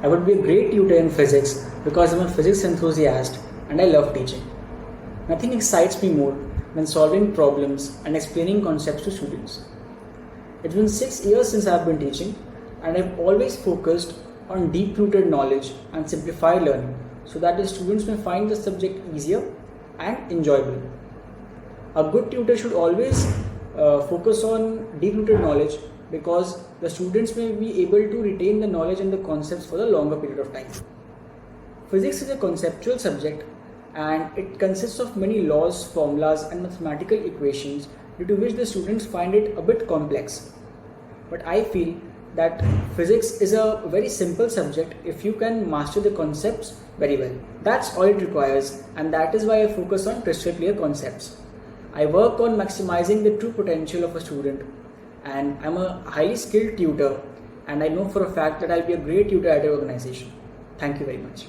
I would be a great tutor in physics because I'm a physics enthusiast and I love teaching. Nothing excites me more than solving problems and explaining concepts to students. It's been 6 years since I've been teaching, and I've always focused on deep-rooted knowledge and simplified learning so that the students may find the subject easier and enjoyable. A good tutor should always focus on deep-rooted knowledge because the students may be able to retain the knowledge and the concepts for a longer period of time. Physics is a conceptual subject and it consists of many laws, formulas and mathematical equations due to which the students find it a bit complex. But I feel that physics is a very simple subject if you can master the concepts very well. That's all it requires, and that is why I focus on crystal clear concepts. I work on maximizing the true potential of a student, and I'm a highly skilled tutor, and I know for a fact that I'll be a great tutor at your organization. Thank you very much.